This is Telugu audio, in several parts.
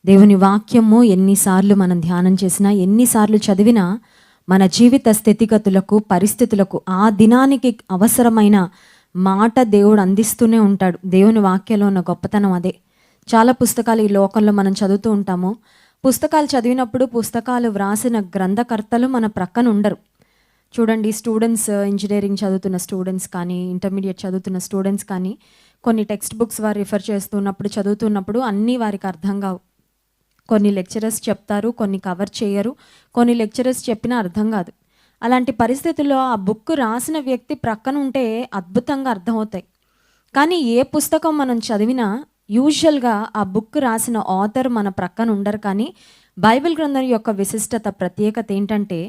దేవుని వాక్యము ఎన్నిసార్లు మనం ధ్యానం చేసినా, ఎన్నిసార్లు చదివినా మన జీవిత స్థితిగతులకు, పరిస్థితులకు ఆ దినానికి అవసరమైన మాట దేవుడు అందిస్తూనే ఉంటాడు. దేవుని వాక్యంలో ఉన్న గొప్పతనం అదే. చాలా పుస్తకాలు ఈ లోకంలో మనం చదువుతూ ఉంటాము. పుస్తకాలు చదివినప్పుడు పుస్తకాలు వ్రాసిన గ్రంథకర్తలు మన ప్రక్కన ఉండరు. చూడండి, స్టూడెంట్స్, ఇంజనీరింగ్ చదువుతున్న స్టూడెంట్స్ కానీ, ఇంటర్మీడియట్ చదువుతున్న స్టూడెంట్స్ కానీ, కొన్ని టెక్స్ట్ బుక్స్ వారు రిఫర్ చేస్తున్నప్పుడు, చదువుతున్నప్పుడు అన్నీ వారికి అర్థం కావు. కొన్ని లెక్చరర్స్ చెప్తారు, కొన్ని కవర్ చేయరు, కొన్ని లెక్చరర్స్ చెప్పినా అర్థం కాదు. అలాంటి పరిస్థితుల్లో ఆ బుక్ రాసిన వ్యక్తి ప్రక్కన ఉంటే అద్భుతంగా అర్థమవుతాయి. కానీ ఏ పుస్తకం మనం చదివినా యూజువల్గా ఆ బుక్ రాసిన ఆథర్ మన ప్రక్కన ఉండరు. కానీ బైబిల్ గ్రంథం యొక్క విశిష్టత, ప్రత్యేకత ఏంటంటే,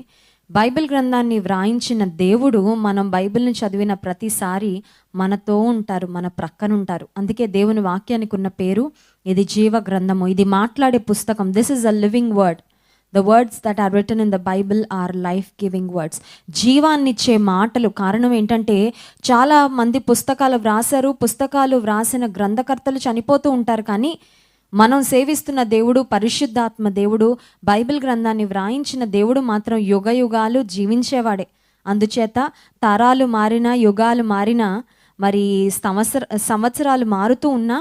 బైబిల్ గ్రంథాన్ని వ్రాయించిన దేవుడు మనం బైబిల్ని చదివిన ప్రతిసారి మనతో ఉంటారు, మన ప్రక్కన ఉంటారు. అందుకే దేవుని వాక్యానికి ఉన్న పేరు, ఇది జీవ గ్రంథము, ఇది మాట్లాడే పుస్తకం. This is a living word. The words that are written in the Bible are life giving words. జీవాన్నిచ్చే మాటలు. కారణం ఏంటంటే, చాలా మంది పుస్తకాలు వ్రాసారు, పుస్తకాలు వ్రాసిన గ్రంథకర్తలు చనిపోతూ ఉంటారు. కానీ మనం సేవిస్తున్న దేవుడు, పరిశుద్ధాత్మ దేవుడు, బైబిల్ గ్రంథాన్ని వ్రాయించిన దేవుడు మాత్రం యుగ యుగాలు జీవించేవాడే. అందుచేత తరాలు మారినా, యుగాలు మారినా, మరి సంవత్సరాలు మారుతూ ఉన్నా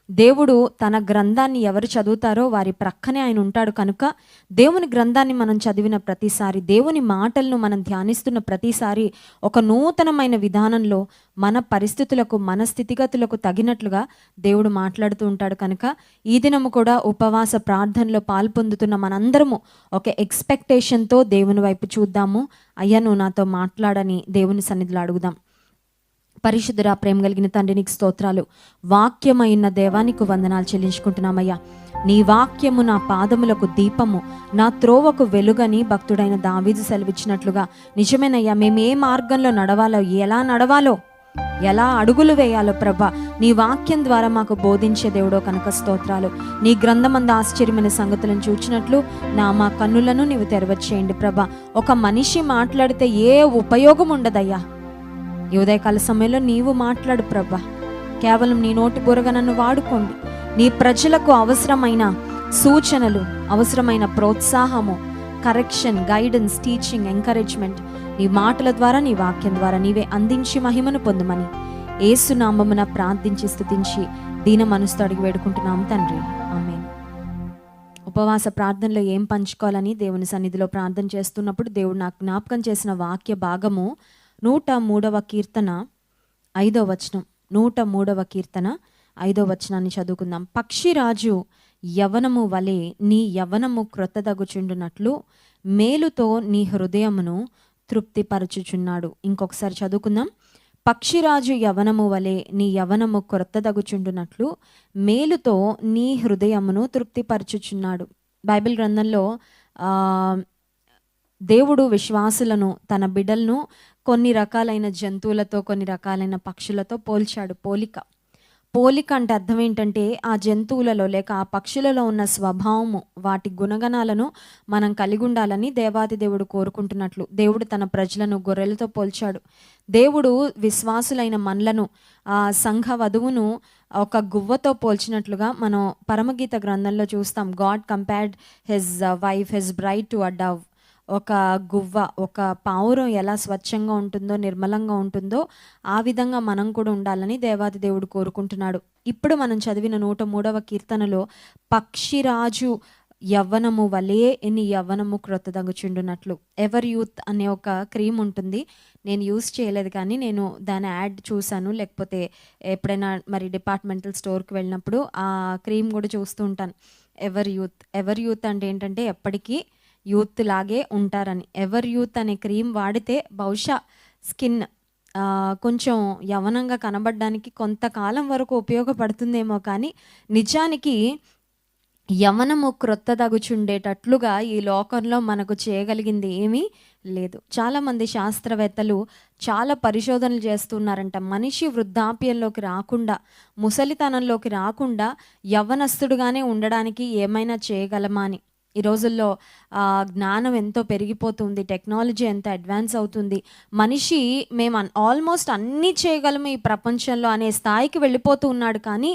దేవుడు తన గ్రంథాన్ని ఎవరు చదువుతారో వారి ప్రక్కనే ఆయన ఉంటాడు. కనుక దేవుని గ్రంథాన్ని మనం చదివిన ప్రతిసారి, దేవుని మాటలను మనం ధ్యానిస్తున్న ప్రతిసారి ఒక నూతనమైన విధానంలో మన పరిస్థితులకు, మన స్థితిగతులకు తగినట్లుగా దేవుడు మాట్లాడుతూ ఉంటాడు. కనుక ఈ దినము కూడా ఉపవాస ప్రార్థనలో పాల్పొందుతున్న మనందరము ఒక ఎక్స్పెక్టేషన్తో దేవుని వైపు చూద్దాము. అయ్యా, నువ్వు నాతో మాట్లాడని దేవుని సన్నిధిలో అడుగుదాం. పరిశుద్ధుడా, ప్రేమ కలిగిన తండ్రి, నీకు స్తోత్రాలు. వాక్యమైన దేవానికి వందనాలు చెల్లించుకుంటున్నామయ్యా. నీ వాక్యము నా పాదములకు దీపము, నా త్రోవకు వెలుగని భక్తుడైన దావీదు సెలవిచ్చినట్లుగా నిజమేనయ్యా. మేము ఏ మార్గంలో నడవాలో, ఎలా నడవాలో, ఎలా అడుగులు వేయాలో ప్రభా, నీ వాక్యం ద్వారా మాకు బోధించే దేవుడో కనుక స్తోత్రాలు. నీ గ్రంథమందు ఆశ్చర్యమైన సంగతులను చూచినట్లు మా కన్నులను నీవు తెరవచ్చేయండి ప్రభా. ఒక మనిషి మాట్లాడితే ఏ ఉపయోగం ఉండదయ్యా. ఈ ఉదయకాల సమయంలో నీవు మాట్లాడు ప్రభా. కేవలం నీ నోటి బురగా నన్ను వాడుకోండి. నీ ప్రజలకు అవసరమైన సూచనలు, అవసరమైన ప్రోత్సాహము, కరెక్షన్, గైడెన్స్, టీచింగ్, ఎంకరేజ్మెంట్ నీ మాటల ద్వారా, నీ వాక్యం ద్వారా నీవే అందించి మహిమను పొందుమని యేసు నామమున ప్రార్థించి స్తుతించి దీన మనసుతో అడిగి వేడుకుంటున్నాం తండ్రి, ఆమేన్. ఉపవాస ప్రార్థనలో ఏం పంచుకోవాలని దేవుని సన్నిధిలో ప్రార్థన చేస్తున్నప్పుడు దేవుడు నాకు జ్ఞాపకం చేసిన వాక్య భాగము 103వ కీర్తన 5వ వచనం. 103వ కీర్తన 5వ వచనాన్ని చదువుకుందాం. పక్షిరాజు యవనము వలె నీ యవనము క్రొత్తదగుచుండునట్లు మేలుతో నీ హృదయమును తృప్తిపరచుచున్నాడు. ఇంకొకసారి చదువుకుందాం. పక్షిరాజు యవనము వలె నీ యవనము క్రొత్తదగుచుండునట్లు మేలుతో నీ హృదయమును తృప్తిపరచుచున్నాడు. బైబిల్ గ్రంథంలో దేవుడు విశ్వాసులను, తన బిడ్డలను కొన్ని రకాలైన జంతువులతో, కొన్ని రకాలైన పక్షులతో పోల్చాడు. పోలిక అంటే అర్థం ఏంటంటే, ఆ జంతువులలో లేక ఆ పక్షులలో ఉన్న స్వభావము, వాటి గుణగణాలను మనం కలిగి ఉండాలని దేవాది దేవుడు కోరుకుంటున్నట్లు దేవుడు తన ప్రజలను గొర్రెలతో పోల్చాడు. దేవుడు విశ్వాసులైన మనలను, ఆ సంఘ వధువును ఒక గువ్వతో పోల్చినట్లుగా మనం పరమగీత గ్రంథంలో చూస్తాం. God compared his wife, his braid to a Dove. ఒక గువ్వ, ఒక పావురం ఎలా స్వచ్ఛంగా ఉంటుందో, నిర్మలంగా ఉంటుందో ఆ విధంగా మనం కూడా ఉండాలని దేవాది దేవుడు కోరుకుంటున్నాడు. ఇప్పుడు మనం చదివిన 103వ కీర్తనలో పక్షిరాజు యవ్వనము వలే నీ యవ్వనము క్రొత్తదగుచుండునట్లు. ఎవర్ యూత్ అనే ఒక క్రీమ్ ఉంటుంది. నేను యూస్ చేయలేదు, కానీ నేను దాని యాడ్ చూశాను. లేకపోతే ఎప్పుడైనా మరి డిపార్ట్మెంటల్ స్టోర్కి వెళ్ళినప్పుడు ఆ క్రీమ్ కూడా చూస్తూ ఉంటాను. ఎవర్ యూత్ అంటే ఏంటంటే ఎప్పటికీ యూత్ లాగే ఉంటారని. ఎవర్ యూత్ అనే క్రీమ్ వాడితే బహుశా స్కిన్ కొంచెం యవనంగా కనబడడానికి కొంతకాలం వరకు ఉపయోగపడుతుందేమో, కానీ నిజానికి యవనము క్రొత్తదగుచుండేటట్లుగా ఈ లోకంలో మనకు చేయగలిగింది ఏమీ లేదు. చాలామంది శాస్త్రవేత్తలు చాలా పరిశోధనలు చేస్తున్నారంట. మనిషి వృద్ధాప్యంలోకి రాకుండా, ముసలితనంలోకి రాకుండా యవ్వనస్తుడుగానే ఉండడానికి ఏమైనా చేయగలమా అని. ఈ రోజుల్లో జ్ఞానం ఎంతో పెరిగిపోతుంది, టెక్నాలజీ ఎంత అడ్వాన్స్ అవుతుంది. మనిషి మేము ఆల్మోస్ట్ అన్నీ చేయగలము ఈ ప్రపంచంలో అనే స్థాయికి వెళ్ళిపోతూ ఉన్నాడు. కానీ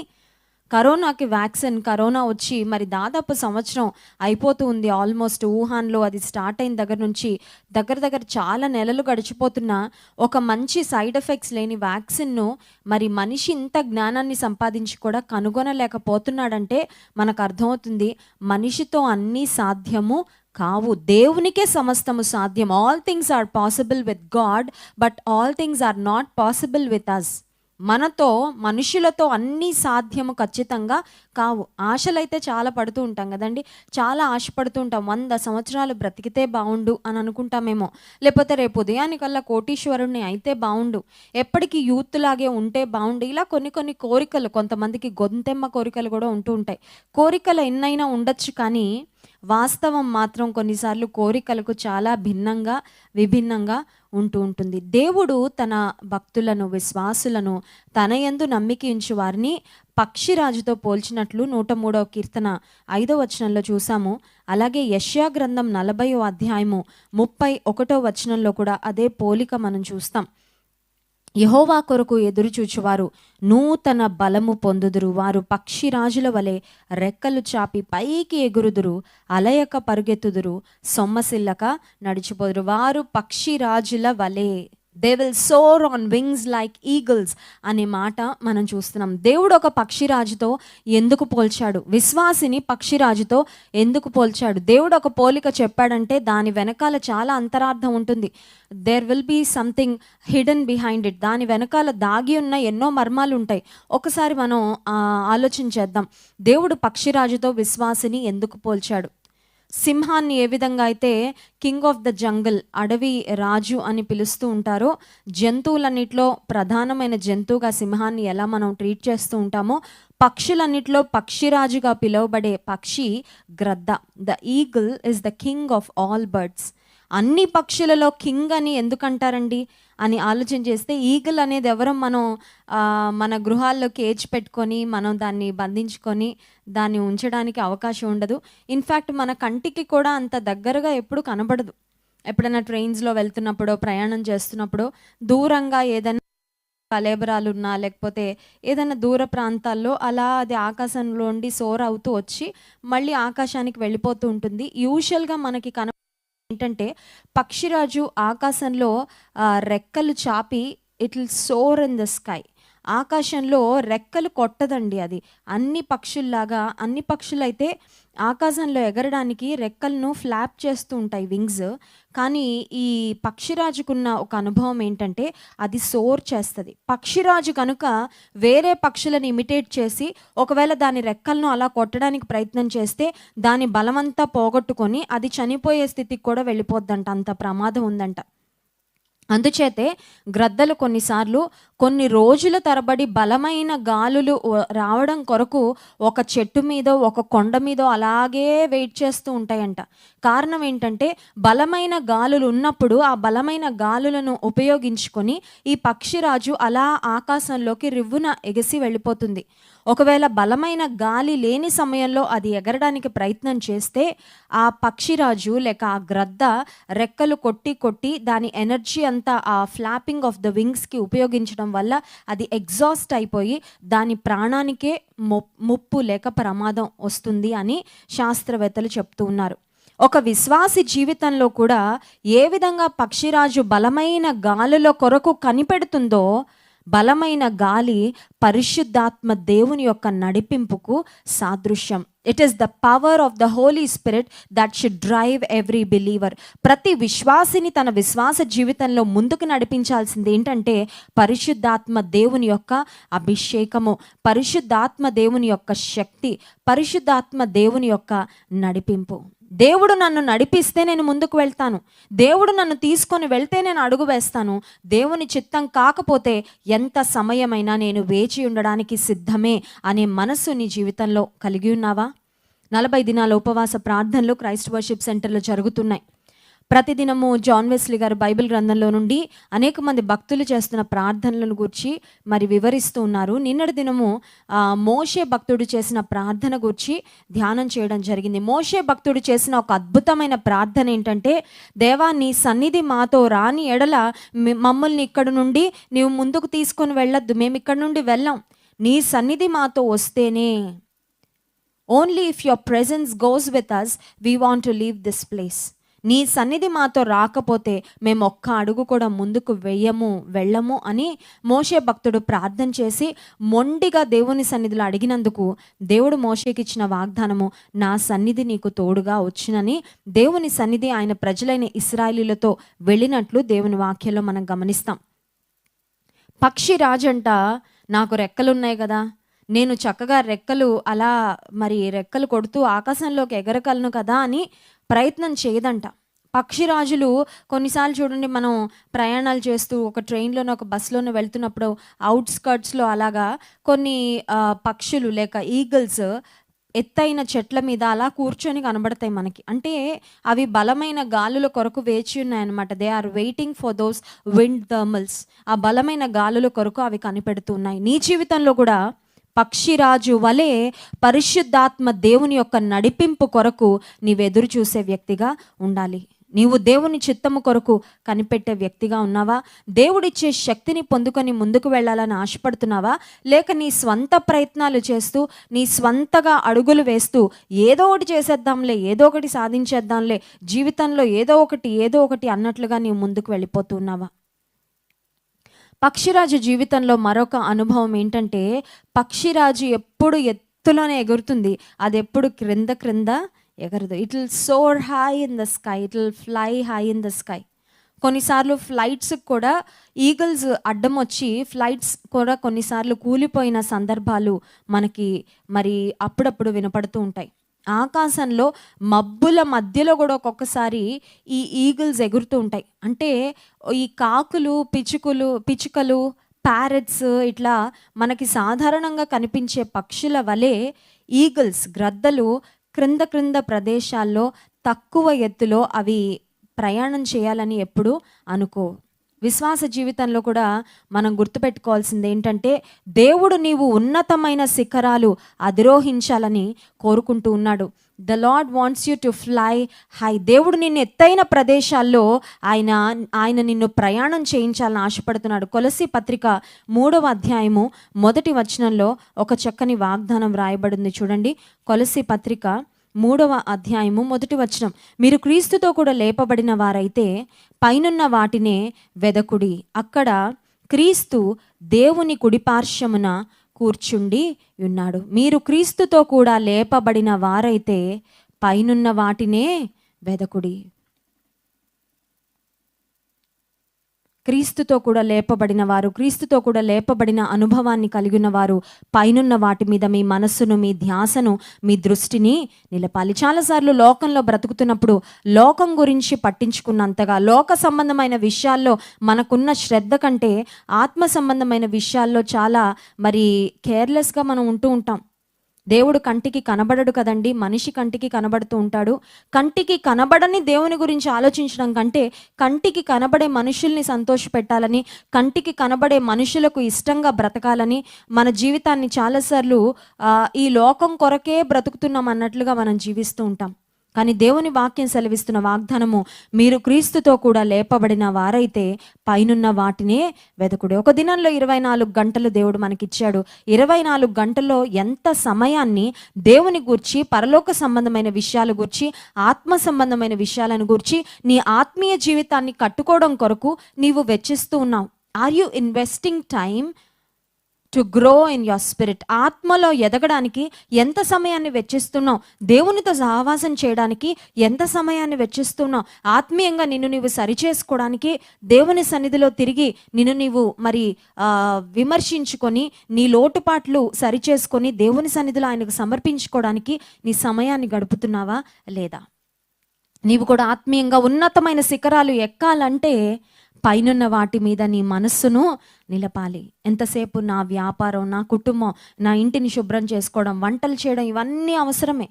కరోనాకి వ్యాక్సిన్, కరోనా వచ్చి మరి దాదాపు సంవత్సరం అయిపోతూ ఉంది ఆల్మోస్ట్. వుహాన్‌లో అది స్టార్ట్ అయిన దగ్గర నుంచి దగ్గర చాలా నెలలు గడిచిపోతున్నా ఒక మంచి సైడ్ ఎఫెక్ట్స్ లేని వ్యాక్సిన్‌ను మరి మనిషి ఇంత జ్ఞానాన్ని సంపాదించి కూడా కనుగొనలేకపోతున్నాడంటే మనకు అర్థమవుతుంది మనిషితో అన్నీ సాధ్యము కావు. దేవునికే సమస్తము సాధ్యం. All things are possible with God, but all things are not possible with us. మనతో మనుషులతో అన్నీ సాధ్యము ఖచ్చితంగా కావు. ఆశలైతే చాలా పడుతూ ఉంటాం కదండి. చాలా ఆశపడుతూ ఉంటాం. 100 సంవత్సరాలు బ్రతికితే బాగుండు అని అనుకుంటామేమో, లేకపోతే రేపు ఉదయానికల్లా కోటీశ్వరుణ్ణి అయితే బాగుండు, ఎప్పటికీ యూత్ లాగే ఉంటే బాగుండు. ఇలా కొన్ని కోరికలు, కొంతమందికి గొంతెమ్మ కోరికలు కూడా ఉంటూ ఉంటాయి. కోరికలు ఎన్నైనా ఉండొచ్చు, కానీ వాస్తవం మాత్రం కొన్నిసార్లు కోరికలకు చాలా విభిన్నంగా ఉంటూ ఉంటుంది. దేవుడు తన భక్తులను, విశ్వాసులను, తన యందు నమ్మిక ఉంచు వారిని పక్షిరాజుతో పోల్చినట్లు 103వ కీర్తన 5వ వచనంలో చూసాము. అలాగే యెషయా గ్రంథం 40వ అధ్యాయము 31వ వచనంలో కూడా అదే పోలిక మనం చూస్తాం. యెహోవా కొరకు ఎదురుచూచువారు నూతన బలము పొందుదురు. వారు పక్షిరాజుల వలె రెక్కలు చాపి పైకి ఎగురుదురు, అలయక పరుగెత్తుదురు, సొమ్మసిల్లక నడిచిపోదురు. వారు పక్షిరాజుల వలె, they will soar on wings like eagles అనే మాట మనం చూస్తున్నాం. దేవుడు ఒక పక్షిరాజుతో ఎందుకు పోల్చాడు? విశ్వాసిని పక్షిరాజుతో ఎందుకు పోల్చాడు? దేవుడు ఒక పోలిక చెప్పాడంటే దాని వెనకాల చాలా అంతరార్థం ఉంటుంది. There will be something hidden behind it. దాని వెనకాల దాగి ఉన్న ఎన్నో మర్మాలు ఉంటాయి. ఒకసారి మనం ఆలోచించేద్దాం. దేవుడు పక్షిరాజుతో విశ్వాసిని ఎందుకు పోల్చాడు? సింహాన్ని ఏ విధంగా అయితే కింగ్ ఆఫ్ ద జంగల్, అడవి రాజు అని పిలుస్తూ ఉంటారో, జంతువులన్నిట్లో ప్రధానమైన జంతువుగా సింహాన్ని ఎలా మనం ట్రీట్ చేస్తూ ఉంటామో, పక్షులన్నిట్లో పక్షిరాజుగా పిలువబడే పక్షి గ్రద్ద. The eagle is the king of all birds. అన్ని పక్షులలో కింగ్ అని ఎందుకంటారండి అని ఆలోచన చేస్తే, ఈగిల్ అనేది ఎవరో మనం మన గృహాల్లో కేజ్ పెట్టుకొని మనం దాన్ని బంధించుకొని దాన్ని ఉంచడానికి అవకాశం ఉండదు. ఇన్ఫ్యాక్ట్ మన కంటికి కూడా అంత దగ్గరగా ఎప్పుడు కనబడదు. ఎప్పుడైనా ట్రైన్స్లో వెళ్తున్నప్పుడో, ప్రయాణం చేస్తున్నప్పుడో, దూరంగా ఏదైనా కలేబరాలున్నా లేకపోతే ఏదైనా దూర ప్రాంతాల్లో అలా అది ఆకాశంలో ఉండి సోర్ అవుతూ వచ్చి మళ్ళీ ఆకాశానికి వెళ్ళిపోతూ ఉంటుంది. యూజువల్గా మనకి ఏంటంటే పక్షిరాజు ఆకాశంలో రెక్కలు చాపి it will soar in the sky. ఆకాశంలో రెక్కలు కొట్టదండి అది. అన్ని పక్షులైతే ఆకాశంలో ఎగరడానికి రెక్కలను ఫ్లాప్ చేస్తూ ఉంటాయి, వింగ్స్. కానీ ఈ పక్షిరాజుకున్న ఒక అనుభవం ఏంటంటే అది సోర్ చేస్తుంది. పక్షిరాజు కనుక వేరే పక్షులను ఇమిటేట్ చేసి ఒకవేళ దాని రెక్కలను అలా కొట్టడానికి ప్రయత్నం చేస్తే దాని బలమంతా పోగొట్టుకొని అది చనిపోయే స్థితికి కూడా వెళ్ళిపోద్దంట. అంత ప్రమాదం ఉందంట. అందుచేతే గ్రద్దలు కొన్నిసార్లు కొన్ని రోజుల తరబడి బలమైన గాలులు రావడం కొరకు ఒక చెట్టు మీదో ఒక కొండ మీదో అలాగే వెయిట్ చేస్తూ ఉంటాయంట. కారణం ఏంటంటే బలమైన గాలులు ఉన్నప్పుడు ఆ బలమైన గాలులను ఉపయోగించుకొని ఈ పక్షిరాజు అలా ఆకాశంలోకి రివ్వున ఎగసి వెళ్ళిపోతుంది. ఒకవేళ బలమైన గాలి లేని సమయంలో అది ఎగరడానికి ప్రయత్నం చేస్తే ఆ పక్షిరాజు లేక ఆ గ్రద్ద రెక్కలు కొట్టి దాని ఎనర్జీ అంతా ఆ ఫ్లాపింగ్ ఆఫ్ ద వింగ్స్కి ఉపయోగించడం వల్ల అది ఎగ్జాస్ట్ అయిపోయి దాని ప్రాణానికే ముప్పు లేక ప్రమాదం వస్తుంది అని శాస్త్రవేత్తలు చెప్తూ ఉన్నారు. ఒక విశ్వాసి జీవితంలో కూడా ఏ విధంగా పక్షిరాజు బలమైన గాలిలో కొరకు కనిపెడుతుందో, బలమైన గాలి పరిశుద్ధాత్మ దేవుని యొక్క నడిపింపుకు సాదృశ్యం. It is the power of the Holy Spirit that should drive every believer. ప్రతి విశ్వాసిని తన విశ్వాస జీవితంలో ముందుకు నడిపించాల్సింది ఏంటంటే పరిశుద్ధాత్మ దేవుని యొక్క అభిషేకము, పరిశుద్ధాత్మ దేవుని యొక్క శక్తి, పరిశుద్ధాత్మ దేవుని యొక్క నడిపింపు. దేవుడు నన్ను నడిపిస్తే నేను ముందుకు వెళ్తాను, దేవుడు నన్ను తీసుకొని వెళ్తే నేను అడుగు వేస్తాను. దేవుని చిత్తం కాకపోతే ఎంత సమయమైనా నేను వేచి ఉండడానికి సిద్ధమే అనే మనస్సు నీ జీవితంలో కలిగి ఉన్నావా? 40 దినాల ఉపవాస ప్రార్థనలు క్రైస్ట్ వర్షిప్ సెంటర్లో జరుగుతున్నాయి. ప్రతిదినము జాన్ వెస్లీ గారు బైబిల్ గ్రంథంలో నుండి అనేక మంది భక్తులు చేస్తున్న ప్రార్థనలను గురించి మరి వివరిస్తూ ఉన్నారు. నిన్నటి దినము మోషే భక్తుడు చేసిన ప్రార్థన గురించి ధ్యానం చేయడం జరిగింది. మోషే భక్తుడు చేసిన ఒక అద్భుతమైన ప్రార్థన ఏంటంటే, దేవా నీ సన్నిధి మాతో రాని ఎడల మమ్మల్ని ఇక్కడ నుండి నీవు ముందుకు తీసుకొని వెళ్ళొద్దు, మేము ఇక్కడ నుండి వెళ్ళాం. నీ సన్నిధి మాతో వస్తేనే, only if your presence goes with us we want to leave this place. నీ సన్నిధి మాతో రాకపోతే మేము ఒక్క అడుగు కూడా ముందుకు వెళ్ళము అని మోషే భక్తుడు ప్రార్థన చేసి మొండిగా దేవుని సన్నిధిలో అడిగినందుకు దేవుడు మోషేకి ఇచ్చిన వాగ్దానము, నా సన్నిధి నీకు తోడుగా వచ్చునని. దేవుని సన్నిధి ఆయన ప్రజలైన ఇశ్రాయేలీలతో వెళ్ళినట్లు దేవుని వాక్యంలో మనం గమనిస్తాం. పక్షి రాజంట, నాకు రెక్కలున్నాయి కదా, నేను చక్కగా రెక్కలు కొడుతూ ఆకాశంలోకి ఎగరగలను కదా అని ప్రయత్నం చేయదంట. పక్షిరాజులు కొన్నిసార్లు చూడండి, మనం ప్రయాణాలు చేస్తూ ఒక ట్రైన్లోనో ఒక బస్సులోనో వెళ్తున్నప్పుడు అవుట్స్కర్ట్స్లో అలాగా కొన్ని పక్షులు లేక ఈగల్స్ ఎత్తైన చెట్ల మీద అలా కూర్చొని కనబడతాయి మనకి. అంటే అవి బలమైన గాలుల కొరకు వేచి ఉన్నాయన్నమాట. They are waiting for those wind thermals. ఆ బలమైన గాలుల కొరకు అవి కనిపెడుతున్నాయి. నీ జీవితంలో కూడా పక్షిరాజు వలె పరిశుద్ధాత్మ దేవుని యొక్క నడిపింపు కొరకు నీవు ఎదురు చూసే వ్యక్తిగా ఉండాలి. నీవు దేవుని చిత్తము కొరకు కనిపెట్టే వ్యక్తిగా ఉన్నావా? దేవుడిచ్చే శక్తిని పొందుకొని ముందుకు వెళ్ళాలని ఆశపడుతున్నావా? లేక నీ స్వంత ప్రయత్నాలు చేస్తూ నీ స్వంతగా అడుగులు వేస్తూ ఏదో ఒకటి చేసేద్దాంలే, ఏదో ఒకటి సాధించేద్దాంలే, జీవితంలో ఏదో ఒకటి అన్నట్లుగా నీవు ముందుకు వెళ్ళిపోతున్నావా? పక్షిరాజు జీవితంలో మరొక అనుభవం ఏంటంటే, పక్షిరాజు ఎప్పుడు ఎత్తులోనే ఎగురుతుంది, అది ఎప్పుడు క్రింద ఎగరదు. It will soar high in the sky, it will fly high in the sky. కొన్నిసార్లు ఫ్లైట్స్కి కూడా ఈగల్స్ అడ్డం వచ్చి ఫ్లైట్స్ కూడా కొన్నిసార్లు కూలిపోయిన సందర్భాలు మనకి అప్పుడప్పుడు వినపడుతూ ఉంటాయి. ఆకాశంలో మబ్బుల మధ్యలో కూడా ఒక్కొక్కసారి ఈ ఈగిల్స్ ఎగురుతూ ఉంటాయి. అంటే ఈ కాకులు, పిచ్చుకలు, ప్యారెట్స్ ఇట్లా మనకి సాధారణంగా కనిపించే పక్షుల వలె ఈగిల్స్, గ్రద్దలు క్రింద ప్రదేశాల్లో తక్కువ ఎత్తులో అవి ప్రయాణం చేయాలని ఎప్పుడు అనుకో. విశ్వాస జీవితంలో కూడా మనం గుర్తుపెట్టుకోవాల్సింది ఏంటంటే, దేవుడు నీవు ఉన్నతమైన శిఖరాలు అధిరోహించాలని కోరుకుంటూ ఉన్నాడు. The lord wants you to fly high. దేవుడు నిన్ను ఎత్తైన ప్రదేశాల్లో ఆయన నిన్ను ప్రయాణం చేయించాలని ఆశపడుతున్నాడు. కొలస్సీ పత్రిక 3వ అధ్యాయము 1వ వచనంలో ఒక చక్కని వాగ్దానం రాయబడింది చూడండి. కొలస్సీ పత్రిక 3వ అధ్యాయము 1వ వచనం, మీరు క్రీస్తుతో కూడా లేపబడిన వారైతే పైనున్న వాటినే వెదకుడి, అక్కడ క్రీస్తు దేవుని కుడిపార్శ్వమున కూర్చుండి ఉన్నాడు. మీరు క్రీస్తుతో కూడా లేపబడిన వారైతే పైనున్న వాటినే వెదకుడి. క్రీస్తుతో కూడా లేపబడిన వారు, క్రీస్తుతో కూడా లేపబడిన అనుభవాన్ని కలిగిన వారు పైనున్న వాటి మీద మీ మనస్సును, మీ ధ్యాసను, మీ దృష్టిని నిలపాలి. చాలాసార్లు లోకంలో బ్రతుకుతున్నప్పుడు లోకం గురించి పట్టించుకున్నంతగా, లోక సంబంధమైన విషయాల్లో మనకున్న శ్రద్ధ కంటే ఆత్మ సంబంధమైన విషయాల్లో చాలా కేర్లెస్గా మనం ఉంటూ ఉంటాం. దేవుడు కంటికి కనబడడు కదండి, మనిషి కంటికి కనబడుతూ ఉంటాడు. కంటికి కనబడని దేవుని గురించి ఆలోచించడం కంటే కంటికి కనబడే మనుషుల్ని సంతోషపెట్టాలని, కంటికి కనబడే మనుషులకు ఇష్టంగా బ్రతకాలని మన జీవితాన్ని చాలాసార్లు ఈ లోకం కొరకే బ్రతుకుతున్నాం అన్నట్లుగా మనం జీవిస్తూ ఉంటాం. కానీ దేవుని వాక్యం సెలవిస్తున్న వాగ్దానము, మీరు క్రీస్తుతో కూడా లేపబడిన వారైతే పైనున్న వాటినే వెదకుడు. ఒక దినంలో 24 గంటలు దేవుడు మనకిచ్చాడు. 24 గంటల్లో ఎంత సమయాన్ని దేవుని గూర్చి, పరలోక సంబంధమైన విషయాల గూర్చి, ఆత్మ సంబంధమైన విషయాలను గూర్చి, నీ ఆత్మీయ జీవితాన్ని కట్టుకోవడం కొరకు నీవు వెచ్చిస్తూ ఉన్నావు? Are you investing time to grow in your spirit? ఆత్మలో ఎదగడానికి ఎంత సమయాన్ని వెచ్చిస్తున్నావు? దేవునితో సహవాసం చేయడానికి ఎంత సమయాన్ని వెచ్చిస్తున్నావు? ఆత్మీయంగా నిన్ను నీవు సరిచేసుకోవడానికి, దేవుని సన్నిధిలో తిరిగి నిన్ను నీవు విమర్శించుకొని, నీ లోటుపాట్లు సరిచేసుకొని దేవుని సన్నిధిలో ఆయనకు సమర్పించుకోవడానికి నీ సమయాన్ని గడుపుతున్నావా లేదా? నీవు కూడా ఆత్మీయంగా ఉన్నతమైన శిఖరాలు ఎక్కాలంటే పైనున్న వాటి మీద నీ మనస్సును నిలపాలి. ఎంతసేపు నా వ్యాపారం, నా కుటుంబం, నా ఇంటిని శుభ్రం చేసుకోవడం, వంటలు చేయడం, ఇవన్నీ అవసరమే.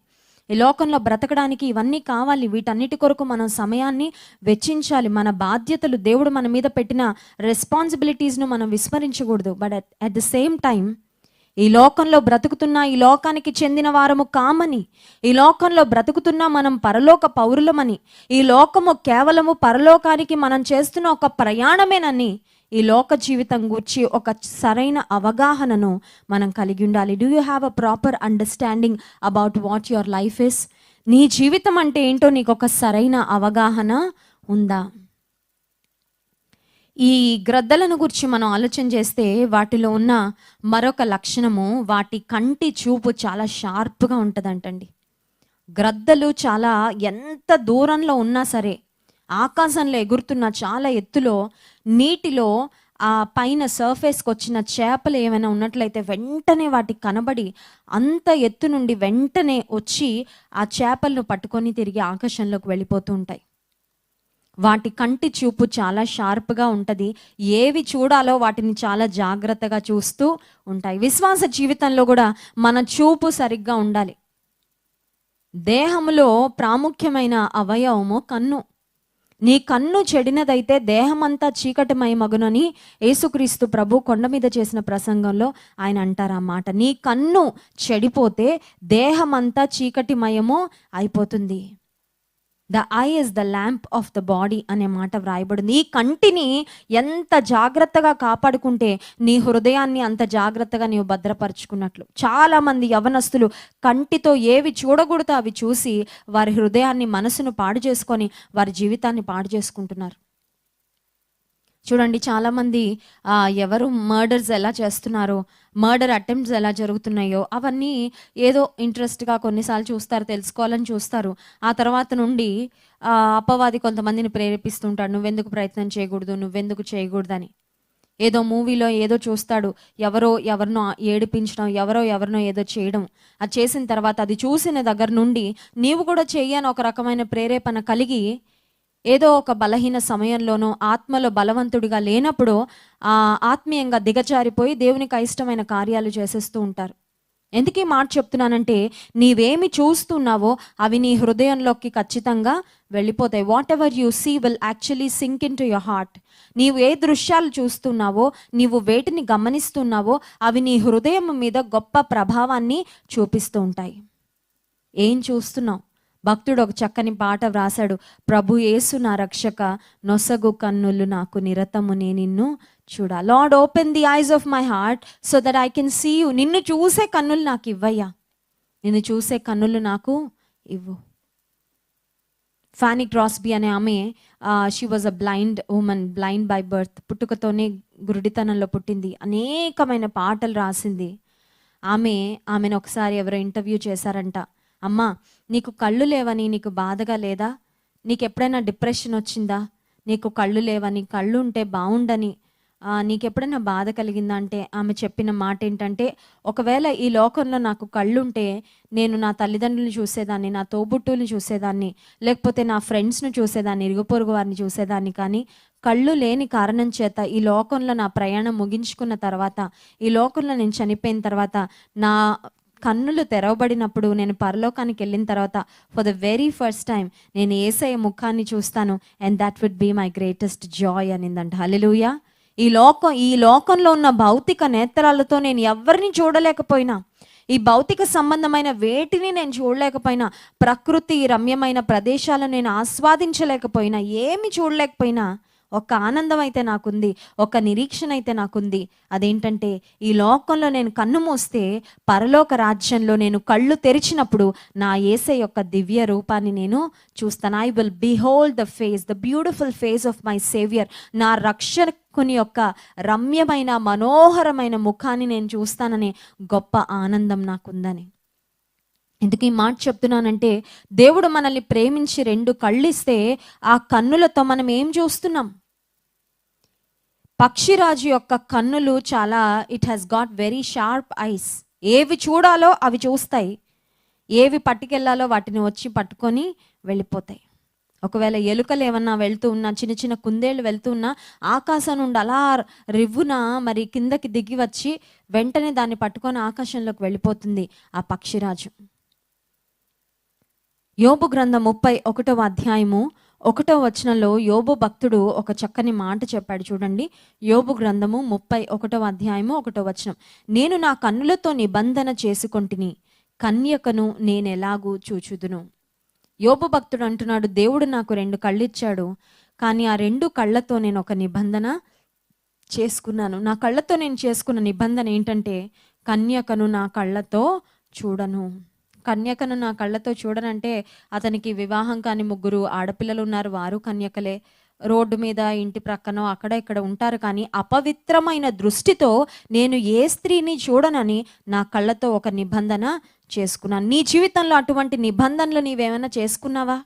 ఈ లోకంలో బ్రతకడానికి ఇవన్నీ కావాలి. వీటన్నిటి కొరకు మనం సమయాన్ని వెచ్చించాలి. మన బాధ్యతలు, దేవుడు మన మీద పెట్టిన రెస్పాన్సిబిలిటీస్ను మనం విస్మరించకూడదు. But at the same time ఈ లోకంలో బ్రతుకుతున్నా ఈ లోకానికి చెందిన వారము కామని, ఈ లోకంలో బ్రతుకుతున్నా మనం పరలోక పౌరులమని, ఈ లోకము కేవలము పరలోకానికి మనం చేస్తున్న ఒక ప్రయాణమేనని ఈ లోక జీవితం గురించి ఒక సరైన అవగాహనను మనం కలిగి ఉండాలి. Do you have a proper understanding about what your life is? నీ జీవితం అంటే ఏంటో నీకు ఒక సరైన అవగాహన ఉందా? ఈ గ్రద్దలను గురించి మనం ఆలోచన చేస్తే వాటిలో ఉన్న మరొక లక్షణము, వాటి కంటి చూపు చాలా షార్ప్గా ఉంటుందంటండి. గ్రద్దలు చాలా ఎంత దూరంలో ఉన్నా సరే, ఆకాశంలో ఎగురుతున్న చాలా ఎత్తులో, నీటిలో ఆ పైన సర్ఫేస్కి వచ్చిన చేపలు ఏమైనా ఉన్నట్లయితే వెంటనే వాటికి కనబడి అంత ఎత్తు నుండి వెంటనే వచ్చి ఆ చేపలను పట్టుకొని తిరిగి ఆకాశంలోకి వెళ్ళిపోతూ ఉంటాయి. వాటి కంటి చూపు చాలా షార్ప్గా ఉంటుంది. ఏవి చూడాలో వాటిని చాలా జాగ్రత్తగా చూస్తూ ఉంటాయి. విశ్వాస జీవితంలో కూడా మన చూపు సరిగ్గా ఉండాలి. దేహంలో ప్రాముఖ్యమైన అవయవము కన్ను. నీ కన్ను చెడినదైతే దేహమంతా చీకటిమయమగునని యేసుక్రీస్తు ప్రభు కొండ మీద చేసిన ప్రసంగంలో ఆయన అంటారు ఆ మాట. నీ కన్ను చెడిపోతే దేహమంతా చీకటిమయము అయిపోతుంది. The I is the lamp of the body అనే మాట వ్రాయబడింది. ఈ కంటిని ఎంత జాగ్రత్తగా కాపాడుకుంటే నీ హృదయాన్ని అంత జాగ్రత్తగా నీవు భద్రపరుచుకున్నట్లు. చాలామంది యవనస్తులు కంటితో ఏవి చూడకూడదో అవి చూసి వారి హృదయాన్ని, మనసును పాడు చేసుకొని వారి జీవితాన్ని పాడు చేసుకుంటున్నారు. చూడండి, చాలామంది ఎవరు మర్డర్స్ ఎలా చేస్తున్నారో, మర్డర్ అటెంప్ట్స్ ఎలా జరుగుతున్నాయో అవన్నీ ఏదో ఇంట్రెస్ట్గా కొన్నిసార్లు చూస్తారు, తెలుసుకోవాలని చూస్తారు. ఆ తర్వాత నుండి అపవాది కొంతమందిని ప్రేరేపిస్తుంటాడు, నువ్వెందుకు ప్రయత్నం చేయకూడదు, నువ్వెందుకు చేయకూడదని. ఏదో మూవీలో ఏదో చూస్తాడు, ఎవరినో ఏడిపించడం, ఎవరినో ఏదో చేయడం. అది చేసిన తర్వాత అది చూసిన దగ్గర నుండి నీవు కూడా చెయ్యని ఒక రకమైన ప్రేరేపణ కలిగి ఏదో ఒక బలహీన సమయంలోనో ఆత్మలో బలవంతుడిగా లేనప్పుడు ఆత్మీయంగా దిగజారిపోయి దేవునికి అయిష్టమైన కార్యాలు చేసేస్తూ ఉంటారు. ఎందుకు ఈ మాట చెప్తున్నానంటే, నీవేమి చూస్తున్నావో అవి నీ హృదయంలోకి ఖచ్చితంగా వెళ్ళిపోతాయి. Whatever you see will actually sink into your heart. నీవు ఏ దృశ్యాలు చూస్తున్నావో, నీవు వేటిని గమనిస్తున్నావో అవి నీ హృదయం మీద గొప్ప ప్రభావాన్ని చూపిస్తూ ఉంటాయి. ఏం చూస్తున్నావు? భక్తుడు ఒక చక్కని పాట వ్రాసాడు, ప్రభు యేసు నా రక్షక, నొసగు కన్నులు నాకు నిరతము నే నిన్ను చూడా. Lord open the eyes of my heart so that I can see you. నిన్ను చూసే కన్నులు నాకు ఇవ్వయ్యా, నిన్ను చూసే కన్నులు నాకు ఇవ్వు. ఫానీ క్రాస్బీ అనే ఆమె, she was a blind women, blind by birth. పుట్టుకతోనే గురుడితనంలో పుట్టింది. అనేకమైన పాటలు రాసింది. ఆమెను ఒకసారి ఎవరో ఇంటర్వ్యూ చేశారంట. అమ్మా, నీకు కళ్ళు లేవని నీకు బాధగా లేదా? నీకు ఎప్పుడైనా డిప్రెషన్ వచ్చిందా? నీకు కళ్ళు లేవని, కళ్ళు ఉంటే బాగుండని నీకు ఎప్పుడైనా బాధ కలిగిందా అంటే ఆమె చెప్పిన మాట ఏంటంటే, ఒకవేళ ఈ లోకంలో నాకు కళ్ళుంటే నేను నా తల్లిదండ్రులను చూసేదాన్ని, నా తోబుట్టువుని చూసేదాన్ని, లేకపోతే నా ఫ్రెండ్స్ను చూసేదాన్ని, ఇరుగు పొరుగు వారిని చూసేదాన్ని. కానీ కళ్ళు లేని కారణం చేత ఈ లోకంలో నా ప్రయాణం ముగించుకున్న తర్వాత, ఈ లోకంలో నేను చనిపోయిన తర్వాత, నా కన్నులు తెరవబడినప్పుడు, నేను పరలోకానికి వెళ్ళిన తర్వాత for the very first time నేను యేసయ్య ముఖాన్ని చూస్తాను. And that would be my greatest joy అనిందంట. హల్లెలూయా. ఈ లోకంలో ఉన్న భౌతిక నేత్రాలతో నేను ఎవరిని చూడలేకపోయినా, ఈ భౌతిక సంబంధమైన వేటిని నేను చూడలేకపోయినా, ప్రకృతి రమ్యమైన ప్రదేశాలను నేను ఆస్వాదించలేకపోయినా, ఏమి చూడలేకపోయినా, ఒక ఆనందం అయితే నాకుంది, ఒక నిరీక్షణ అయితే నాకుంది. అదేంటంటే, ఈ లోకంలో నేను కన్ను మూస్తే పరలోక రాజ్యంలో నేను కళ్ళు తెరిచినప్పుడు నా యేసయ్య యొక్క దివ్య రూపాన్ని నేను చూస్తాను. I will behold the face, the beautiful face of my saviour. నా రక్షకుని యొక్క రమ్యమైన మనోహరమైన ముఖాన్ని నేను చూస్తాననే గొప్ప ఆనందం నాకుందని. ఎందుకు ఈ మాట చెప్తున్నానంటే, దేవుడు మనల్ని ప్రేమించి 2 కళ్ళిస్తే ఆ కన్నులతో మనం ఏం చూస్తున్నాం? పక్షిరాజు యొక్క కన్నులు చాలా, it has got very sharp ice. ఏవి చూడాలో అవి చూస్తాయి, ఏవి పట్టుకెళ్లాలో వాటిని వచ్చి పట్టుకొని వెళ్ళిపోతాయి. ఒకవేళ ఎలుకలు ఏమన్నా వెళ్తూ ఉన్నా, చిన్న చిన్న కుందేళ్ళు వెళ్తూ ఉన్నా, ఆకాశం నుండి అలా రివ్వున మరి కిందకి దిగి వచ్చి వెంటనే దాన్ని పట్టుకొని ఆకాశంలోకి వెళ్ళిపోతుంది ఆ పక్షిరాజు. యోబు గ్రంథం 31వ అధ్యాయము 1వ వచనంలో యోబు భక్తుడు ఒక చక్కని మాట చెప్పాడు. చూడండి, యోబు గ్రంథము 31వ అధ్యాయము 1వ వచనం. నేను నా కన్నులతో నిబంధన చేసుకొంటిని, కన్యకను నేనెలాగూ చూచుదును. యోబు భక్తుడు అంటున్నాడు, దేవుడు నాకు 2 కళ్ళు ఇచ్చాడు, కానీ ఆ 2 కళ్ళతో నేను ఒక నిబంధన చేసుకున్నాను. నా కళ్ళతో నేను చేసుకున్న నిబంధన ఏంటంటే, కన్యకను నా కళ్ళతో చూడను. కన్యకను నా కళ్ళతో చూడనంటే, అతనికి వివాహం కాని 3 ఆడపిల్లలు ఉన్నారు. వారు కన్యకలే. రోడ్డు మీద ఇంటి ప్రక్కనో అక్కడ ఇక్కడ ఉంటారు. కానీ అపవిత్రమైన దృష్టితో నేను ఏ స్త్రీని చూడనని నా కళ్ళతో ఒక నిబంధన చేసుకున్నాను. నీ జీవితంలో అటువంటి నిబంధనలు నీవేమైనా చేసుకున్నావా?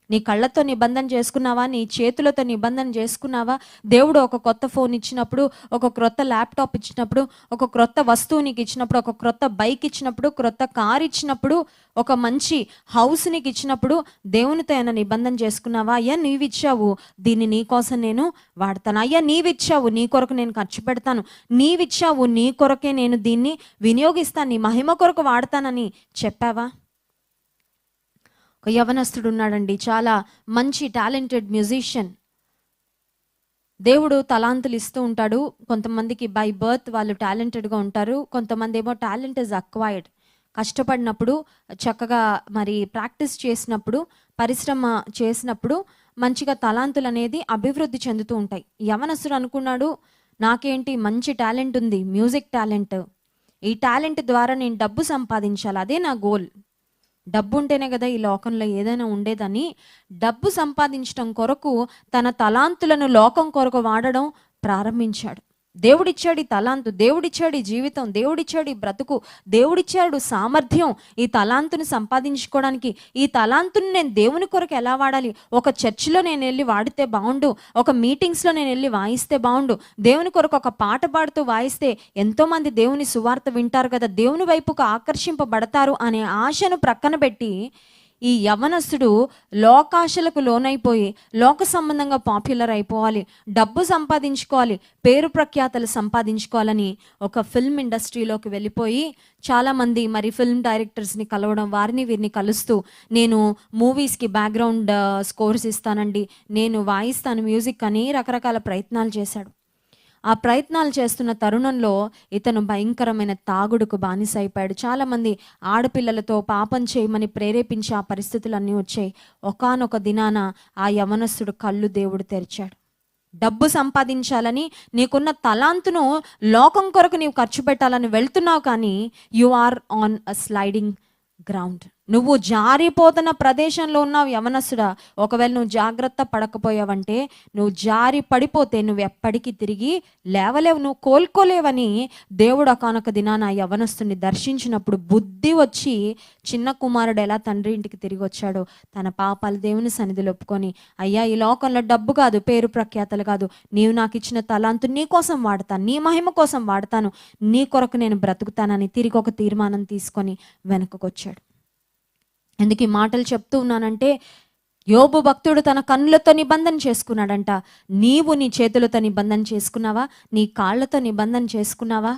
నీ కళ్ళతో నిబంధన చేసుకున్నావా? నీ చేతులతో నిబంధన చేసుకున్నావా? దేవుడు ఒక కొత్త ఫోన్ ఇచ్చినప్పుడు, ఒక క్రొత్త ల్యాప్టాప్ ఇచ్చినప్పుడు, ఒక క్రొత్త వస్తువు నీకు ఇచ్చినప్పుడు, ఒక క్రొత్త బైక్ ఇచ్చినప్పుడు, క్రొత్త కార్ ఇచ్చినప్పుడు, ఒక మంచి హౌస్ నీకు ఇచ్చినప్పుడు దేవునితో ఏమైనా నిబంధన చేసుకున్నావా? అయ్యా నీవిచ్చావు, దీన్ని నీ కోసం నేను వాడతాను. అయ్యా నీవిచ్చావు, నీ కొరకు నేను ఖర్చు పెడతాను. నీవిచ్చావు, నీ కొరకే నేను దీన్ని వినియోగిస్తాను, నీ మహిమ కొరకు వాడతానని చెప్పావా? ఒక యవనస్తుడు ఉన్నాడండి, చాలా మంచి టాలెంటెడ్ మ్యూజిషియన్. దేవుడు తలాంతులు ఇస్తూ ఉంటాడు. కొంతమందికి బై బర్త్ వాళ్ళు టాలెంటెడ్గా ఉంటారు. కొంతమంది ఏమో టాలెంట్ ఇస్ అక్వైర్డ్. కష్టపడినప్పుడు, చక్కగా మరి ప్రాక్టీస్ చేసినప్పుడు, పరిశ్రమ చేసినప్పుడు మంచిగా తలాంతులు అనేది అభివృద్ధి చెందుతూ ఉంటాయి. యవనస్తుడు అనుకున్నాడు, నాకేంటి మంచి టాలెంట్ ఉంది, మ్యూజిక్ టాలెంట్. ఈ టాలెంట్ ద్వారా నేను డబ్బు సంపాదించాలి, అదే నా గోల్. డబ్బు ఉంటేనే కదా ఈ లోకంలో ఏదైనా ఉండేదని డబ్బు సంపాదించడం కొరకు తన తలాంతులను లోకం కొరకు వాడడం ప్రారంభించాడు. దేవుడిచ్చాడు ఈ తలాంతు, దేవుడిచ్చాడు ఈ జీవితం, దేవుడిచ్చాడు ఈ బ్రతుకు, దేవుడిచ్చాడు సామర్థ్యం. ఈ తలాంతుని సంపాదించుకోవడానికి ఈ తలాంతుని నేను దేవుని కొరకు ఎలా వాడాలి? ఒక చర్చిలో నేను వెళ్ళి వాడితే బాగుండు, ఒక మీటింగ్స్లో నేను వెళ్ళి వాయిస్తే బాగుండు, దేవుని కొరకు ఒక పాట పాడుతూ వాయిస్తే ఎంతోమంది దేవుని సువార్త వింటారు కదా, దేవుని వైపుకు ఆకర్షింపబడతారు అనే ఆశను ప్రక్కన పెట్టి ఈ యవనస్తుడు లోకాశలకు లోనైపోయి లోక సంబంధంగా పాపులర్ అయిపోవాలి, డబ్బు సంపాదించుకోవాలి, పేరు ప్రఖ్యాతలు సంపాదించుకోవాలని ఒక ఫిల్మ్ ఇండస్ట్రీలోకి వెళ్ళిపోయి చాలామంది మరి ఫిల్మ్ డైరెక్టర్స్ని కలవడం, వారిని వీరిని కలుస్తూ నేను మూవీస్కి బ్యాక్గ్రౌండ్ స్కోర్స్ ఇస్తానండి, నేను వాయిస్తాను మ్యూజిక్ అని రకరకాల ప్రయత్నాలు చేశాడు. ఆ ప్రయత్నాలు చేస్తున్న తరుణంలో ఇతను భయంకరమైన తాగుడుకు బానిస అయిపోయాడు. చాలామంది ఆడపిల్లలతో పాపం చేయమని ప్రేరేపించి ఆ పరిస్థితులన్నీ వచ్చాయి. ఒకానొక దినాన ఆ యవనస్తుడు కళ్ళు దేవుడు తెరిచాడు. డబ్బు సంపాదించాలని నీకున్న తలాంతును లోకం కొరకు నీవు ఖర్చు పెట్టాలని వెళ్తున్నావు, కానీ you are on a sliding ground. నువ్వు జారిపోతున్న ప్రదేశంలో ఉన్నావు యవనస్తుడా. ఒకవేళ నువ్వు జాగ్రత్త పడకపోయావంటే, నువ్వు జారి పడిపోతే నువ్వు ఎప్పటికీ తిరిగి లేవలేవు, నువ్వు కోలుకోలేవని దేవుడు ఒకానొక దినాన యవనస్తుని దర్శించినప్పుడు బుద్ధి వచ్చి, చిన్న కుమారుడు ఎలా తండ్రి ఇంటికి తిరిగి వచ్చాడో తన పాపాలు దేవుని సన్నిధిలో ఒప్పుకొని, అయ్యా ఈ లోకంలో డబ్బు కాదు, పేరు ప్రఖ్యాతలు కాదు, నీవు నాకు ఇచ్చిన తలాంతు నీ కోసం వాడతాను, నీ మహిమ కోసం వాడతాను, నీ కొరకు నేను బ్రతుకుతానని తిరిగి ఒక తీర్మానం తీసుకొని వెనకకొచ్చాడు. ఎందుకు ఈ మాటలు చెప్తూ ఉన్నానంటే, యోబు భక్తుడు తన కన్నులతో నిబంధన చేసుకున్నాడంట. నీవు నీ చేతులతో నిబంధన చేసుకున్నావా? నీ కాళ్ళతో నిబంధన చేసుకున్నావా?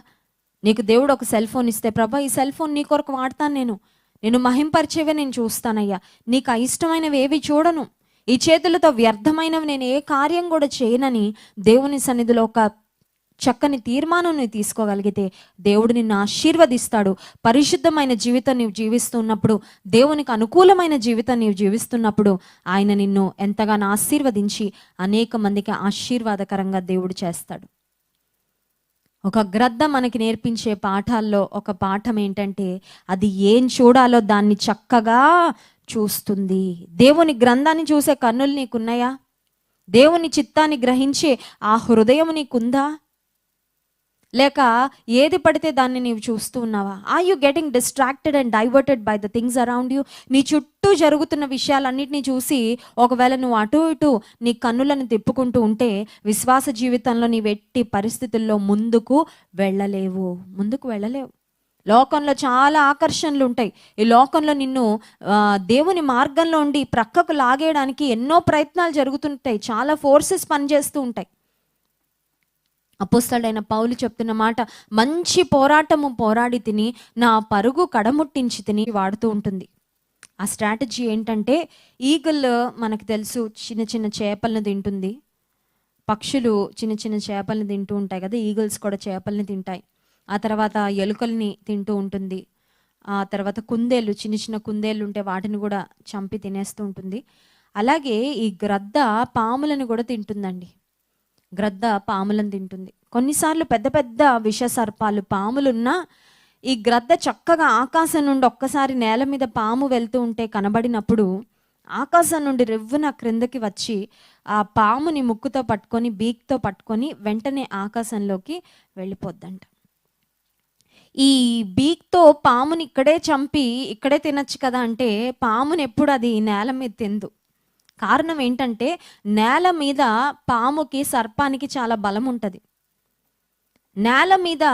నీకు దేవుడు ఒక సెల్ ఫోన్ ఇస్తే, ప్రభా ఈ సెల్ ఫోన్ నీ కొరకు వాడతాను, నేను మహింపరిచేవే నేను చూస్తానయ్యా, నీకు అయిష్టమైనవి ఏవి చూడను, ఈ చేతులతో వ్యర్థమైనవి నేను ఏ కార్యం కూడా చేయనని దేవుని సన్నిధిలో ఒక చక్కని తీర్మానం నువ్వు తీసుకోగలిగితే దేవుడు నిన్ను ఆశీర్వదిస్తాడు. పరిశుద్ధమైన జీవితం నీవు జీవిస్తున్నప్పుడు, దేవునికి అనుకూలమైన జీవితం నీవు జీవిస్తున్నప్పుడు ఆయన నిన్ను ఎంతగానో ఆశీర్వదించి అనేక మందికి ఆశీర్వాదకరంగా దేవుడు చేస్తాడు. ఒక గ్రద్ద మనకి నేర్పించే పాఠాల్లో ఒక పాఠం ఏంటంటే, అది ఏం చూడాలో దాన్ని చక్కగా చూస్తుంది. దేవుని గ్రంథాన్ని చూసే కన్నులు నీకున్నాయా? దేవుని చిత్తాన్ని గ్రహించే ఆ హృదయం నీకుందా? లేక ఏది పడితే దాన్ని నీవు చూస్తూ ఉన్నావా? Are you getting distracted and diverted by the things around you? నీ చుట్టూ జరుగుతున్న విషయాలన్నిటినీ చూసి ఒకవేళ నువ్వు అటు ఇటు నీ కన్నులను తిప్పుకుంటూ ఉంటే విశ్వాస జీవితంలో నీవు ఎట్టి పరిస్థితుల్లో ముందుకు వెళ్ళలేవు. లోకంలో చాలా ఆకర్షణలు ఉంటాయి. ఈ లోకంలో నిన్ను దేవుని మార్గంలో ఉండి ప్రక్కకు లాగేయడానికి ఎన్నో ప్రయత్నాలు జరుగుతుంటాయి, చాలా ఫోర్సెస్ పనిచేస్తూ ఉంటాయి. అపోస్తలుడైన పౌలు చెప్తున్న మాట, మంచి పోరాటము పోరాడి తిని నా పరుగు కడముట్టించి తిని వాడుతూ ఉంటుంది. ఆ స్ట్రాటజీ ఏంటంటే, ఈగల్ మనకు తెలుసు చిన్న చిన్న చేపలను తింటుంది, పక్షులు చిన్న చిన్న చేపలను తింటూ ఉంటాయి కదా, ఈగల్స్ కూడా చేపల్ని తింటాయి. ఆ తర్వాత ఎలుకల్ని తింటూ ఉంటుంది. ఆ తర్వాత కుందేళ్ళు, చిన్న చిన్న కుందేళ్ళు ఉంటే వాటిని కూడా చంపి తినేస్తూ ఉంటుంది. అలాగే ఈ గ్రద్ద పాములను కూడా తింటుందండి. గ్రద్ద పాములను తింటుంది. కొన్నిసార్లు పెద్ద పెద్ద విష సర్పాలు పాములున్నా ఈ గ్రద్ద చక్కగా ఆకాశం నుండి ఒక్కసారి నేల మీద పాము వెళ్తూ ఉంటే కనబడినప్పుడు ఆకాశం నుండి రెవ్వున క్రిందకి వచ్చి ఆ పాముని ముక్కుతో పట్టుకొని బీక్తో పట్టుకొని వెంటనే ఆకాశంలోకి వెళ్ళిపోద్దంట. ఈ బీక్తో పాముని ఇక్కడే చంపి ఇక్కడే తినచ్చు కదా అంటే పాముని ఎప్పుడు అది నేల మీద తిందు. కారణం ఏంటంటే నేల మీద పాముకి సర్పానికి చాలా బలం ఉంటుంది. నేల మీద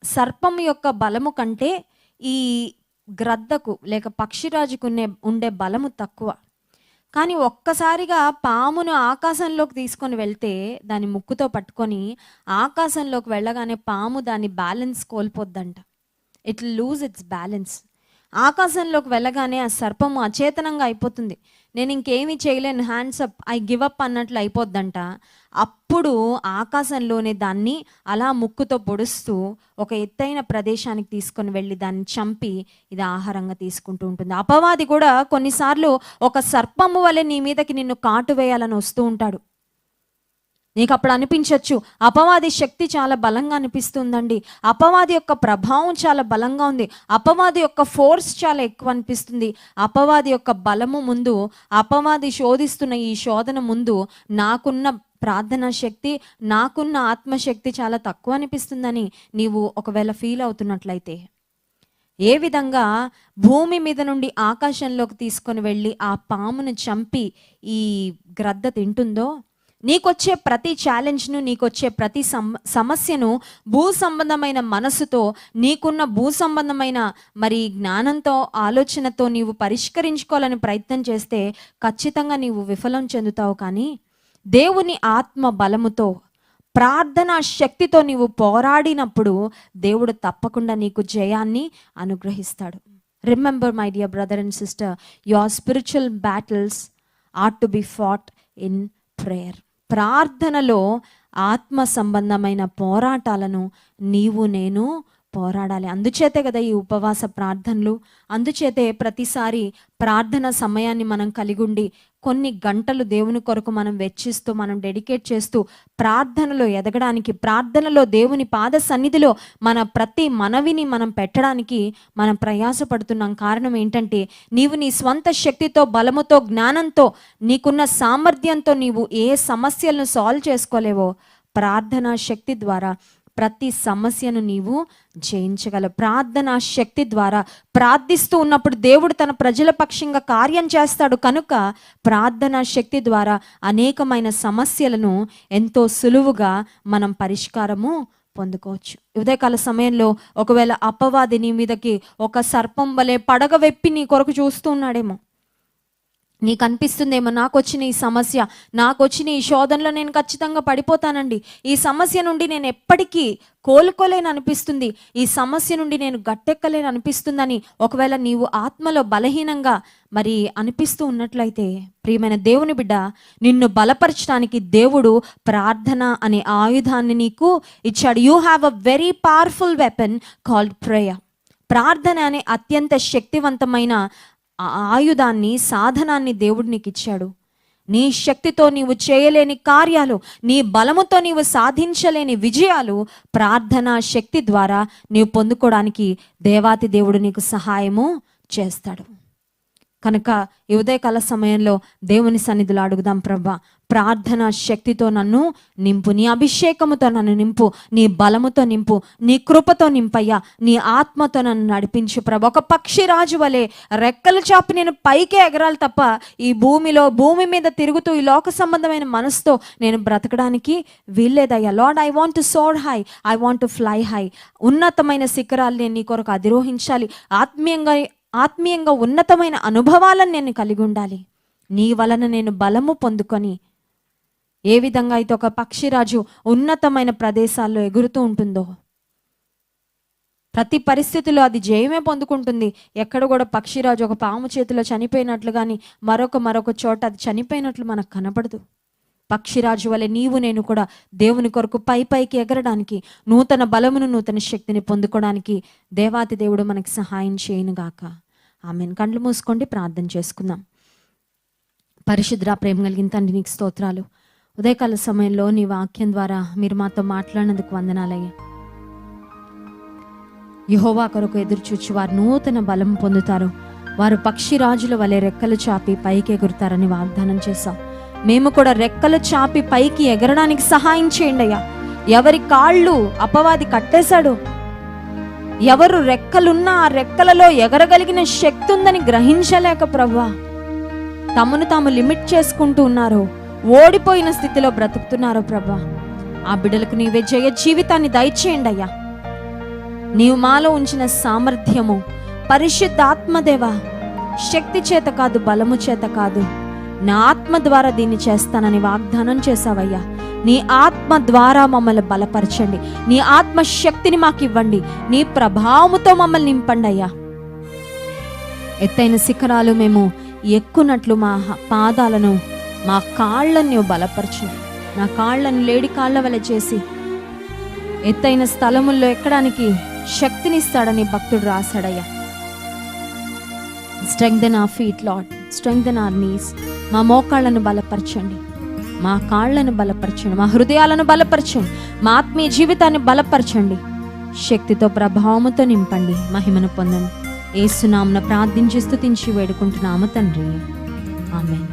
సర్పం యొక్క బలము కంటే ఈ గ్రద్దకు లేక పక్షిరాజుకు ఉండే బలము తక్కువ. కానీ ఒక్కసారిగా పామును ఆకాశంలోకి తీసుకొని వెళ్తే దాని ముక్కుతో పట్టుకొని ఆకాశంలోకి వెళ్ళగానే పాము దాని బ్యాలెన్స్ కోల్పోద్దంట. It lose its balance. ఆకాశంలోకి వెళ్ళగానే ఆ సర్పము అచేతనంగా అయిపోతుంది. నేను ఇంకేమీ చేయలేను, hands up, I give up అన్నట్లు అయిపోద్దంట. అప్పుడు ఆకాశంలోనే దాన్ని అలా ముక్కుతో పొడుస్తూ ఒక ఎత్తైన ప్రదేశానికి తీసుకొని వెళ్ళి దాన్ని చంపి ఇది ఆహారంగా తీసుకుంటూ ఉంటుంది. అపవాది కూడా కొన్నిసార్లు ఒక సర్పము వలె నీ మీదకి నిన్ను కాటు వేయాలని వస్తూ ఉంటాడు. నీకు అప్పుడు అనిపించవచ్చు అపవాది శక్తి చాలా బలంగా అనిపిస్తుందండి, అపవాది యొక్క ప్రభావం చాలా బలంగా ఉంది, అపవాది యొక్క ఫోర్స్ చాలా ఎక్కువ అనిపిస్తుంది, అపవాది యొక్క బలము ముందు, అపవాది శోధిస్తున్న ఈ శోధన ముందు నాకున్న ప్రార్థనా శక్తి, నాకున్న ఆత్మశక్తి చాలా తక్కువ అనిపిస్తుందని నీవు ఒకవేళ ఫీల్ అవుతున్నట్లయితే, ఏ విధంగా భూమి మీద నుండి ఆకాశంలోకి తీసుకొని వెళ్ళి ఆ పామును చంపి ఈ గ్రద్ద తింటుందో, నీకొచ్చే ప్రతి ఛాలెంజ్ను, నీకొచ్చే ప్రతి సమస్యను భూ సంబంధమైన మనసుతో, నీకున్న భూ సంబంధమైన మరి జ్ఞానంతో, ఆలోచనతో నీవు పరిష్కరించుకోవాలని ప్రయత్నం చేస్తే ఖచ్చితంగా నీవు విఫలం చెందుతావు. కానీ దేవుని ఆత్మ బలముతో, ప్రార్థనా శక్తితో నీవు పోరాడినప్పుడు దేవుడు తప్పకుండా నీకు జయాన్ని అనుగ్రహిస్తాడు. Remember my dear brother and sister, your spiritual battles are to be fought in prayer. ప్రార్థనలో ఆత్మ సంబంధమైన పోరాటాలను నీవు నేను పోరాడాలి. అందుచేతే కదా ఈ ఉపవాస ప్రార్థనలు, అందుచేతే ప్రతిసారి ప్రార్థన సమయాన్ని మనం కలిగి ఉండి కొన్ని గంటలు దేవుని కొరకు మనం వెచ్చిస్తూ, మనం డెడికేట్ చేస్తూ ప్రార్థనలో ఎదగడానికి, ప్రార్థనలో దేవుని పాద సన్నిధిలో మన ప్రతి మనవిని మనం పెట్టడానికి మనం ప్రయాసపడుతున్నాం. కారణం ఏంటంటే నీవు నీ స్వంత శక్తితో, బలముతో, జ్ఞానంతో, నీకున్న సామర్థ్యంతో నీవు ఏ సమస్యలను సాల్వ్ చేసుకోలేవో ప్రార్థనా శక్తి ద్వారా ప్రతి సమస్యను నీవు జయించగలవు. ప్రార్థనా శక్తి ద్వారా ప్రార్థిస్తూ ఉన్నప్పుడు దేవుడు తన ప్రజల పక్షంగా కార్యం చేస్తాడు. కనుక ప్రార్థనా శక్తి ద్వారా అనేకమైన సమస్యలను ఎంతో సులువుగా మనం పరిష్కారము పొందుకోవచ్చు. ఉదయకాల సమయంలో ఒకవేళ అపవాది నీ మీదకి ఒక సర్పం వలె పడగ వెప్పి నీ కొరకు చూస్తూ ఉన్నాడేమో, నీకు అనిపిస్తుందేమో నాకు వచ్చిన ఈ సమస్య, నాకు వచ్చిన ఈ శోధనలో నేను ఖచ్చితంగా పడిపోతానండి, ఈ సమస్య నుండి నేను ఎప్పటికీ కోలుకోలేని అనిపిస్తుంది, ఈ సమస్య నుండి నేను గట్టెక్కలేని అనిపిస్తుందని ఒకవేళ నీవు ఆత్మలో బలహీనంగా మరి అనిపిస్తూ ఉన్నట్లయితే, ప్రియమైన దేవుని బిడ్డ, నిన్ను బలపరచడానికి దేవుడు ప్రార్థన అనే ఆయుధాన్ని నీకు ఇచ్చాడు. You have a very powerful weapon called prayer. ప్రార్థన అనే అత్యంత శక్తివంతమైన ఆయుధాన్ని, సాధనాన్ని దేవుడు నీకు ఇచ్చాడు. నీ శక్తితో నీవు చేయలేని కార్యాలు, నీ బలముతో నీవు సాధించలేని విజయాలు ప్రార్థనా శక్తి ద్వారా నీవు పొందుకోవడానికి దేవాతి దేవుడు నీకు సహాయము చేస్తాడు. కనుక ఈ ఉదయకాల సమయంలో దేవుని సన్నిధిలో అడుగుదాం, ప్రభా ప్రార్థనా శక్తితో నన్ను నింపు, నీ అభిషేకముతో నన్ను నింపు, నీ బలముతో నింపు, నీ కృపతో నింపయ్యా, నీ ఆత్మతో నన్ను నడిపించు ప్రభా. ఒక పక్షి రాజు వలె రెక్కలు చాపి నేను పైకే ఎగరాలి తప్ప ఈ భూమి మీద తిరుగుతూ ఈ లోక సంబంధమైన మనసుతో నేను బ్రతకడానికి వీల్లేదయ్యా. Lord, I want to soar high, I want to fly high. ఉన్నతమైన శిఖరాలు నేను నీ కొరకు అధిరోహించాలి, ఆత్మీయంగా ఉన్నతమైన అనుభవాలను నేను కలిగి ఉండాలి. నీ వలన నేను బలము పొందుకొని, ఏ విధంగా అయితే ఒక పక్షిరాజు ఉన్నతమైన ప్రదేశాల్లో ఎగురుతూ ఉంటుందో, ప్రతి పరిస్థితిలో అది జయమే పొందుకుంటుంది. ఎక్కడ కూడా పక్షిరాజు ఒక పాము చేతిలో చనిపోయినట్లు కానీ మరొక చోట అది చనిపోయినట్లు మనకు కనపడదు. పక్షిరాజు వలె నీవు నేను కూడా దేవుని కొరకు పైకి ఎగరడానికి, నూతన బలమును, నూతన శక్తిని పొందుకోవడానికి దేవాతి దేవుడు మనకి సహాయం చేయనుగాక. ఆమెన్. కళ్ళు మూసుకోండి, ప్రార్థన చేసుకుందాం. పరిశుద్ధ ప్రేమ కలిగిన తండ్రి, నీకు స్తోత్రాలు. ఉదయకాల సమయంలో నీ వాక్యం ద్వారా మీరు మాతో మాట్లాడినందుకు వందనాలయ్యా. యెహోవా కొరకు ఎదురు చూచి వారు నూతన బలం పొందుతారు, వారు పక్షిరాజుల వలె రెక్కలు చాపి పైకి ఎగురుతారని వాగ్దానం చేశాం. మేము కూడా రెక్కలు చాపి పైకి ఎగరడానికి సహాయం చేయండి అయ్యా. ఎవరి కాళ్ళు అపవాది కట్టేశాడు, ఎవరు రెక్కలున్నా ఆ రెక్కలలో ఎగరగలిగిన శక్తి ఉందని గ్రహించలేక ప్రభువా తమను తాము లిమిట్ చేసుకుంటూ ఉన్నారు, ఓడిపోయిన స్థితిలో బ్రతుకుతున్నారు ప్రభువా. ఆ బిడ్డలకు నీవే జయ జీవితాన్ని దయచేయండి అయ్యా. నీవు మాలో ఉంచిన సామర్థ్యము పరిశుద్ధాత్మదేవా, శక్తి చేత కాదు, బలము చేత కాదు, నా ఆత్మ ద్వారా దీన్ని చేస్తానని వాగ్దానం చేశావయ్యా. నీ ఆత్మ ద్వారా మమ్మల్ని బలపరచండి, నీ ఆత్మ శక్తిని మాకు ఇవ్వండి, నీ ప్రభావముతో మమ్మల్ని నింపండి అయ్యా. ఎత్తైన శిఖరాలు మేము ఎక్కునట్లు మా పాదాలను, మా కాళ్ళను నీవు బలపరచు. నా కాళ్ళను లేడి కాళ్ళ వలె చేసి ఎత్తైన స్థలముల్లో ఎక్కడానికి శక్తినిస్తాడని భక్తుడు రాశాడయ్యా. Strengthen our feet Lord, strengthen our knees. మా మోకాళ్ళను బలపరచండి, మా కాళ్ళను బలపరచండి, మా హృదయాలను బలపరచండి, మా ఆత్మీయ జీవితాన్ని బలపరచండి, శక్తితో ప్రభావముతో నింపండి, మహిమను పొందండి. యేసు నామమున ప్రార్థించి స్తుతించి వేడుకుంటున్నాము తండ్రి, ఆమేన్.